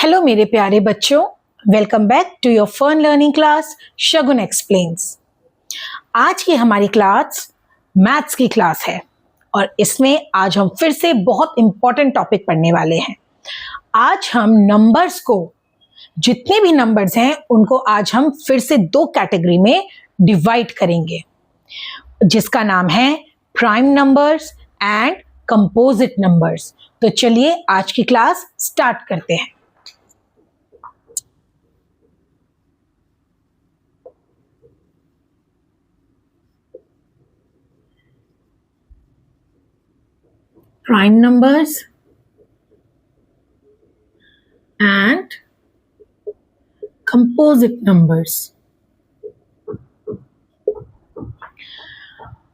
Hello मेरे प्यारे बच्चों, welcome back to your fun learning class Shagun explains. आज की हमारी क्लास मैथ्स की क्लास है और इसमें आज हम फिर से बहुत इंपॉर्टेंट टॉपिक पढ़ने वाले हैं। आज हम नंबर्स को, जितने भी नंबर्स हैं उनको आज हम फिर से दो कैटेगरी में डिवाइड करेंगे, जिसका नाम है prime numbers and composite numbers. तो चलिए आज की क्लास स्टार्ट करते हैं। Prime numbers and composite numbers।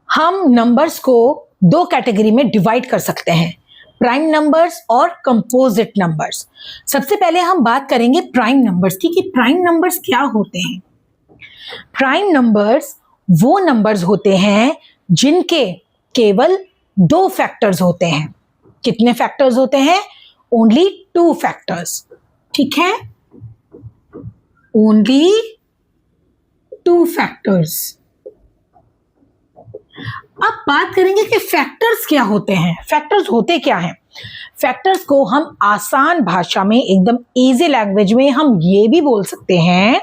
हम नंबर्स को दो कैटेगरी में डिवाइड कर सकते हैं, प्राइम नंबर्स और कंपोजिट नंबर्स। सबसे पहले हम बात करेंगे प्राइम नंबर्स की कि प्राइम नंबर्स क्या होते हैं। प्राइम नंबर्स वो नंबर्स होते हैं जिनके केवल दो फैक्टर्स होते हैं। कितने फैक्टर्स होते हैं? Only two factors. ठीक है, ओनली टू फैक्टर्स। अब बात करेंगे कि फैक्टर्स क्या होते हैं। फैक्टर्स होते क्या हैं? फैक्टर्स को हम आसान भाषा में, एकदम इजी लैंग्वेज में हम ये भी बोल सकते हैं,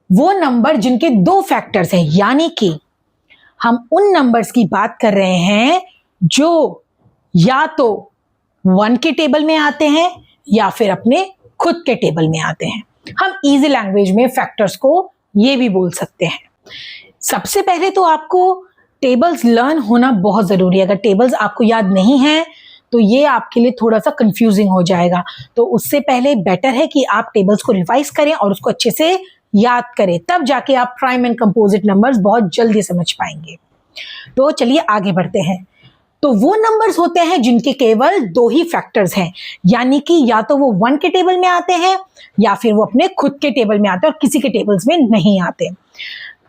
वो नंबर जिनके दो फैक्टर्स हैं। यानी कि हम उन नंबर्स की बात कर रहे हैं जो या तो 1 के टेबल में आते हैं या फिर अपने खुद के टेबल में आते हैं। हम इजी लैंग्वेज में फैक्टर्स को ये भी बोल सकते हैं। सबसे पहले तो आपको टेबल्स लर्न होना बहुत जरूरी है। अगर टेबल्स आपको याद नहीं है तो ये आपके लिए थोड़ा सा कंफ्यूजिंग हो जाएगा। तो उससे पहले बेटर है कि आप टेबल्स को रिवाइज करें और उसको अच्छे से याद करें, तब जाके आप प्राइम एंड कंपोजिट नंबर्स बहुत जल्दी समझ पाएंगे। तो चलिए आगे बढ़ते हैं। तो वो नंबर्स होते हैं जिनके केवल दो ही फैक्टर्स हैं, यानी कि या तो वो 1 के टेबल में आते हैं या फिर वो अपने खुद के टेबल में आते हैं और किसी के टेबल्स में नहीं आते।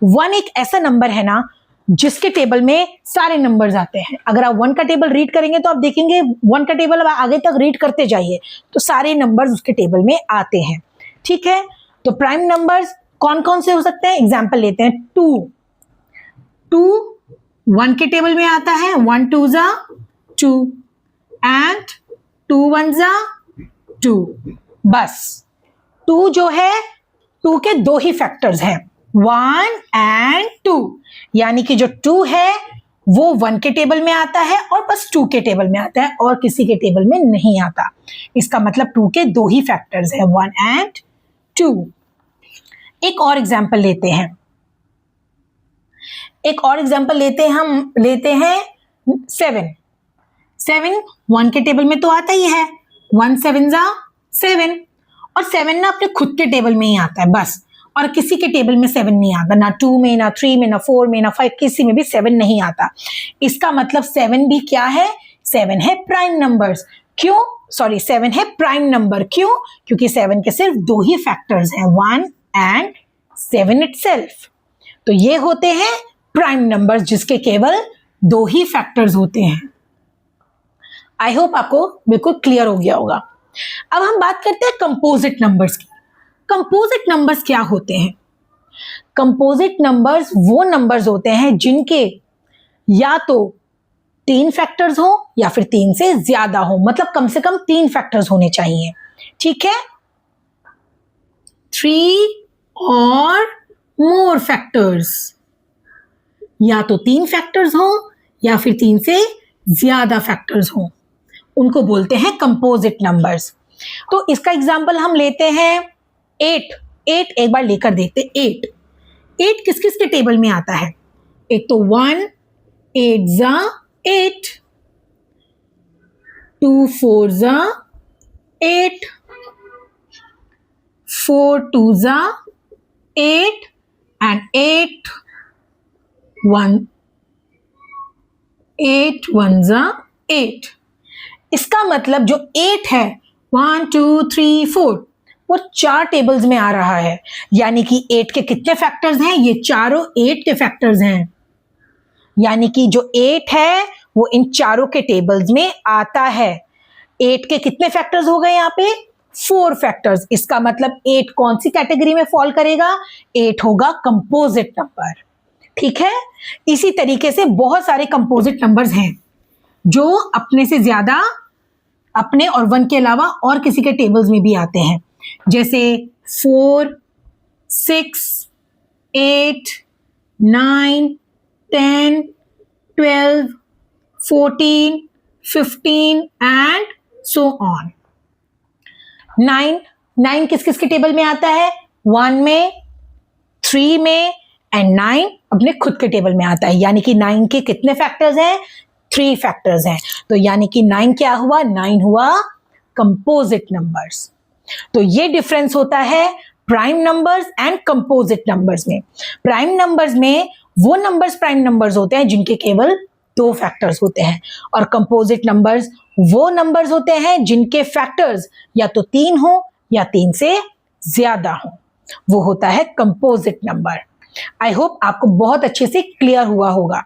1 एक ऐसा नंबर है ना जिसके टेबल में सारे नंबर्स आते हैं। अगर आप 1 का टेबल रीड करेंगे तो आप देखेंगे 1 का टेबल आगे तक रीड करते जाइए तो सारे नंबर्स उसके टेबल में आते हैं। ठीक है, तो प्राइम नंबर्स कौन कौन से हो सकते हैं? एग्जाम्पल लेते हैं। 2 1 के टेबल में आता है। 1 2 जा 2 एंड 2 1 जा 2। बस 2 जो है 2 के दो ही फैक्टर्स हैं, 1 एंड 2। यानी कि जो 2 है वो 1 के टेबल में आता है और बस 2 के टेबल में आता है और किसी के टेबल में नहीं आता। इसका मतलब 2 के दो ही फैक्टर्स हैं, 1 एंड 2। एक और एग्जाम्पल लेते हैं। हम लेते हैं 7 1 के टेबल में तो आता ही है, 1 7 जा 7। और 7 ना अपने खुद के टेबल में ही आता है बस, और किसी के टेबल में 7 नहीं आता, ना 2 में, ना 3 में, ना 4 में, ना 5, किसी में भी 7 नहीं आता। इसका मतलब 7 भी क्या है? 7 है प्राइम नंबर्स। क्यों? 7 है प्राइम नंबर। क्यों? क्योंकि 7 के सिर्फ दो ही फैक्टर्स हैं, 1 एंड 7 इटसेल्फ। तो ये होते हैं प्राइम नंबर्स जिसके केवल दो ही फैक्टर्स होते हैं। आई होप आपको बिल्कुल क्लियर हो गया होगा। अब हम बात करते हैं कंपोजिट नंबर्स की। कंपोजिट नंबर्स क्या होते हैं? कंपोजिट नंबर्स वो नंबर्स होते हैं जिनके या तो 3 फैक्टर्स हो या फिर 3 से ज्यादा हो, मतलब कम से कम 3 फैक्टर्स होने चाहिए। ठीक है, 3 और मोर फैक्टर्स, या तो 3 फैक्टर्स हो या फिर 3 से ज्यादा फैक्टर्स हो, उनको बोलते हैं कंपोजिट नंबर्स। तो इसका एग्जांपल हम लेते हैं 8 एक बार लेकर देखते। 8 किस किस के टेबल में आता है? एक तो 1 8 जा 8, 2 4 जा 8, 4 2 जा 8 एंड 8 1 जा 8। इसका मतलब जो 8 है 1 2 3 4 वो 4 टेबल्स में आ रहा है। यानी कि 8 के कितने फैक्टर्स हैं? ये चारों 8 के फैक्टर्स हैं। यानी कि जो 8 है वो इन चारों के टेबल्स में आता है। 8 के कितने फैक्टर्स हो गए यहाँ पे? 4 फैक्टर्स। इसका मतलब 8 कौन सी कैटेगरी में फॉल करेगा? 8 होगा कंपोजिट नंबर। ठीक है, इसी तरीके से बहुत सारे कंपोजिट नंबर्स हैं जो अपने से ज्यादा, अपने और 1 के अलावा और किसी के टेबल्स में भी आते हैं, जैसे 4, 6, 8, 9, 10, 12, 14, 15 एंड सो ऑन। 9 किस किस के टेबल में आता है? 1 में, 3 में एंड 9 अपने खुद के टेबल में आता है। यानी कि 9 के कितने फैक्टर्स हैं? 3 फैक्टर्स हैं। तो यानी कि 9 क्या हुआ? 9 हुआ कंपोजिट नंबर्स। तो ये डिफरेंस होता है prime numbers and composite numbers में। प्राइम नंबर्स में वो नंबर्स प्राइम नंबर्स होते हैं जिनके केवल 2 फैक्टर्स होते हैं, और कंपोजिट नंबर्स वो नंबर्स होते हैं जिनके फैक्टर्स या तो 3 हो या 3 से ज्यादा हो, वो होता है कंपोजिट नंबर। आई होप आपको बहुत अच्छे से क्लियर हुआ होगा।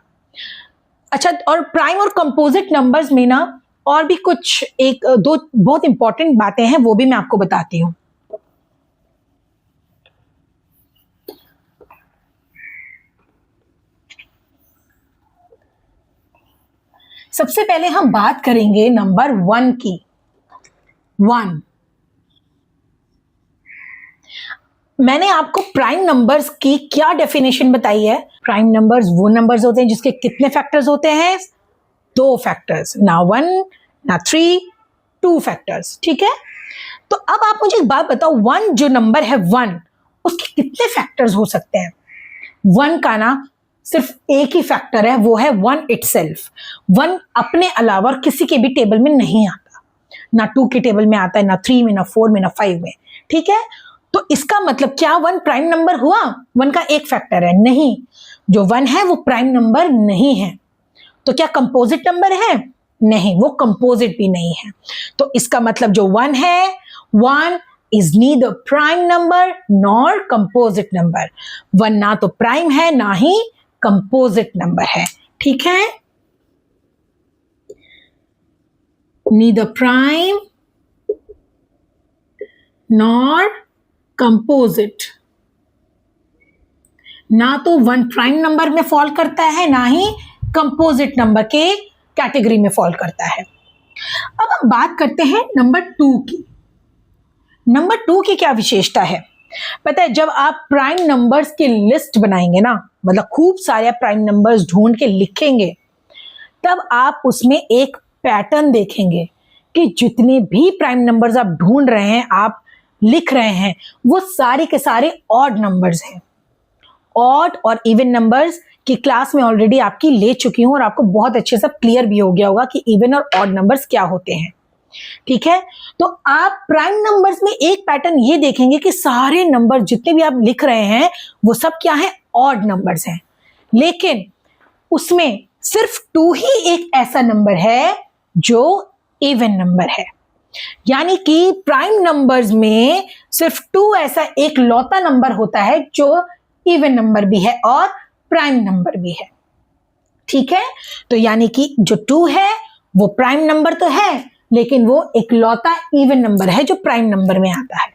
अच्छा, और प्राइम और कंपोजिट नंबर्स में ना और भी कुछ एक दो बहुत इंपॉर्टेंट बातें हैं, वो भी मैं आपको बताती हूं। सबसे पहले हम बात करेंगे नंबर 1 की। 1, मैंने आपको प्राइम नंबर्स की क्या डेफिनेशन बताई है? प्राइम नंबर्स वो नंबर्स होते हैं जिसके कितने फैक्टर्स होते हैं? 2 फैक्टर्स, ना 1 ना 3, 2 फैक्टर्स। ठीक है, तो अब आप मुझे एक बात बताओ, 1 जो नंबर है 1, उसके कितने फैक्टर्स हो सकते हैं? 1 का ना सिर्फ एक ही फैक्टर है, वो है 1 इटसेल्फ। 1 अपने अलावा किसी के भी टेबल में नहीं आता, ना 2 के टेबल में आता है, ना 3 में, ना 4 में, ना 5 में। ठीक है, तो इसका मतलब क्या 1 प्राइम नंबर हुआ? 1 का एक फैक्टर है? नहीं, जो 1 है वो प्राइम नंबर नहीं है। तो क्या कंपोजिट नंबर है? नहीं, वो कंपोजिट भी नहीं है। तो इसका मतलब जो 1 है, 1 is neither prime number nor composite number। 1 ना तो प्राइम है ना ही कंपोजिट नंबर है। ठीक है, neither prime nor composite। ना तो 1 प्राइम नंबर में फॉल करता है, ना ही कंपोजिट नंबर के कैटेगरी में फॉल करता है। अब हम बात करते हैं नंबर 2 की। नंबर 2 की क्या विशेषता है? पता है, जब आप प्राइम नंबर्स की लिस्ट बनाएंगे ना, मतलब खूब सारे प्राइम नंबर्स ढूंढ के लिखेंगे, तब आप उसमें एक पैटर्न देखेंगे कि जितने भी प्राइम नंबर्स आप ढूंढ रहे हैं, आप लिख रहे हैं, वो सारे के सारे ऑड नंबर्स हैं। ऑड और इवन नंबर्स की क्लास में ऑलरेडी आपकी ले चुकी हूं और आपको बहुत अच्छे से क्लियर भी हो गया होगा कि इवन और ऑड नंबर्स क्या होते हैं। ठीक है, तो आप प्राइम नंबर्स में एक पैटर्न ये देखेंगे कि सारे नंबर जितने भी आप लिख रहे हैं वो सब क्या है? ऑड नंबर्स हैं। लेकिन उसमें सिर्फ 2 ही एक ऐसा नंबर है जो इवन नंबर है। यानी कि प्राइम नंबर्स में सिर्फ 2 ऐसा एक लौता नंबर होता है जो इवन नंबर भी है और प्राइम नंबर भी है। ठीक है, तो यानी कि जो 2 है वो प्राइम नंबर तो है, लेकिन वो एक लौता इवन नंबर है जो प्राइम नंबर में आता है।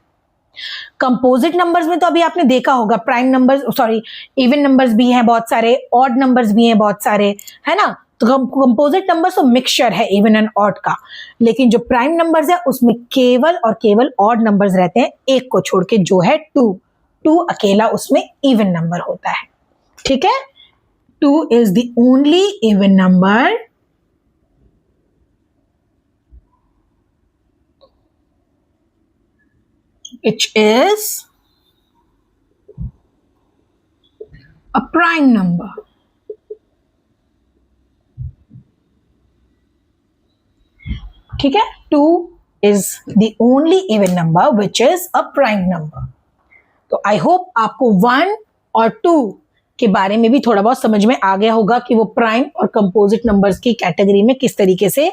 कंपोजिट नंबर्स में तो अभी आपने देखा होगा, prime numbers, sorry, even numbers भी हैं बहुत सारे, ऑड नंबर्स भी हैं बहुत सारे, है ना। तो कंपोजिट नंबर्स तो मिक्सचर है इवन एंड ऑड का, लेकिन जो प्राइम नंबर्स है उसमें केवल और केवल ऑड नंबर्स रहते हैं, एक को छोड़ के, जो है 2 अकेला उसमें इवन नंबर होता है। ठीक है, 2 is the only even number which is a prime number। ठीक है, 2 is the only even number which is a prime number। तो आई होप आपको 1 और 2 के बारे में भी थोड़ा बहुत समझ में आ गया होगा कि वो प्राइम और कंपोजिट नंबर्स की कैटेगरी में किस तरीके से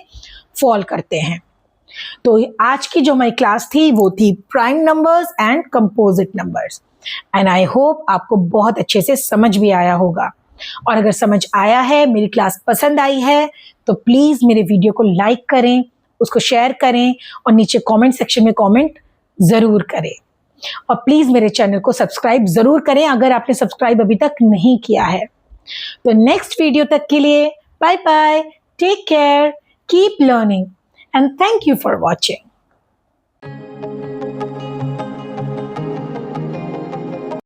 फॉल करते हैं। तो आज की जो हमारी क्लास थी वो थी prime numbers and composite numbers, and I hope आपको बहुत अच्छे से समझ भी आया होगा। और अगर समझ आया है, मेरी क्लास पसंद आई है, तो प्लीज मेरे वीडियो को लाइक करें, उसको शेयर करें और नीचे कमेंट सेक्शन में कमेंट ज़रूर करें और प्लीज़ मेरे चैनल को सब्सक्राइब ज़रूर करें अगर आपने सब्सक्राइब अभी तक नहीं किया है। तो नेक्स्ट वीडियो तक के लिए bye bye, take care, keep learning and thank you for watching.